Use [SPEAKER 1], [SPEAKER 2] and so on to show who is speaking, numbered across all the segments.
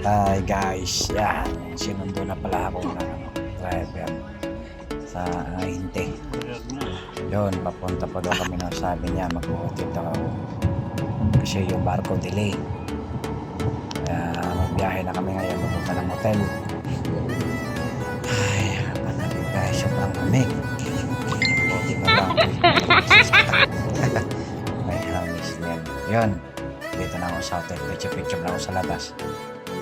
[SPEAKER 1] Hi guys, yan. Sinundo na pala ako ng driver sa hinte. Yun, papunta pa daw kami ng sabi niya, mag-hotel daw ako. Kasi yung barko delay. Kaya magbiyahe na kami ngayon, papunta ng hotel. Ay, panagin guys, sobrang lamig. Buti na lang. May hamis yan. Yun, dito na ako sa hotel. Picture na ako sa labas.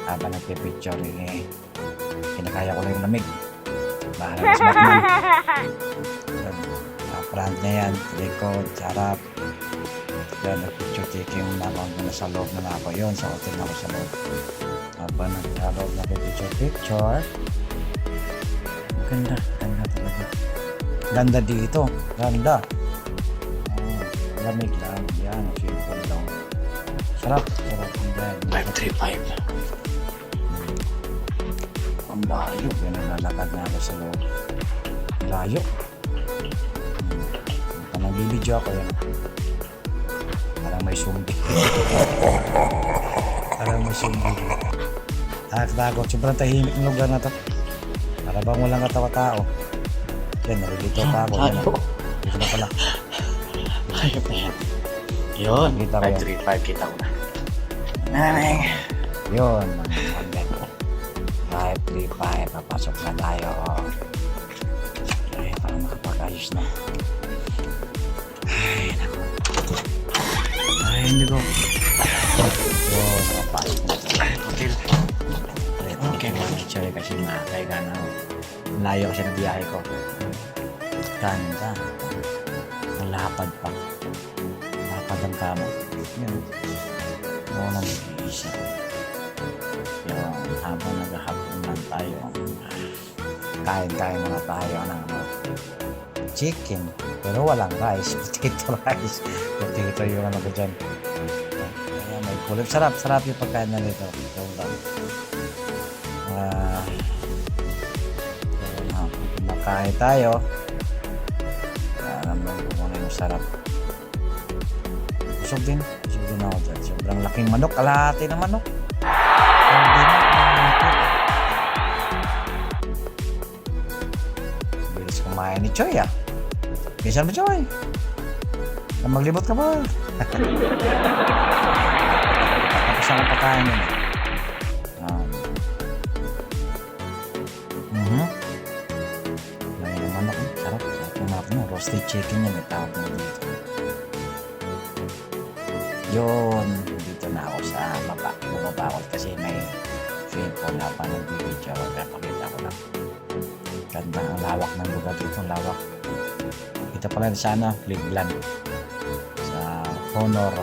[SPEAKER 1] Habang nagpipicture, kinakaya ko lang yung lamig. Bahala na si Batman. Front niya yan, likod, sarap. Yan, nagpicture taking na ako nasa loob na ako. Yun, sa hotel na ako sa loob. Habang naglaloob na picture. Ganda, ganda talaga. Ganda dito, ganda. Lamig lang, yan, simple lang. Sarap, sarap. 535. Ang layo, yan ang lalakad na ako sa loob. Layo. Nagbibidyo ako yan. Parang may sumbi. Parang may sumbi. Takot, sobrang tahimik ng lugar na to. Para bang walang katawa-tao. Yan, narilito pa ako. Yan, dito na pala.
[SPEAKER 2] Ayop na yan. Yun,
[SPEAKER 1] Kita ko yan.
[SPEAKER 2] 535 kita ko na. Nanay.
[SPEAKER 1] Yun, mga 535, papasok na tayo. Ay, para makapag-ayos na. Ay, naku. Ay, hindi ko. Yun, nakapasok na tayo.
[SPEAKER 2] Hotel.
[SPEAKER 1] Okay, sorry kasi makakaiga na ako. Layo kasi ng biyahe ko. Ganda. Malapad pa. Malapad ang kama. Yun. Oo na mag-iisa. Yung habang naghahapon lang tayo, kain-kain muna tayo ng chicken. Pero walang rice. Potato rice. Potato yung ano ko dyan. Ayan, may kulay. Sarap. Sarap yung pagkain na nito. Ito lang. Makain tayo. Naman ko muna yung sarap. Busog din ako dyan. Sobrang laking manok. Kalahati ng manok. Hindi na. Bilis kumain ni Choy ah. Bilisan mo Choy. Maglibot ka ba? Tapos ako pagkain yun. Yung manok. Sarap. Sarap yung manok mo. Roasted chicken yan. Tawag mo dito. Yun. Dito na ako sa baba. Bumaba ako kasi may phone na pa nag-video. Pakita ko lang. Ganda ang lawak ng lugar dito. Ang lawak. Kita pala sana Cleveland. Sa Honor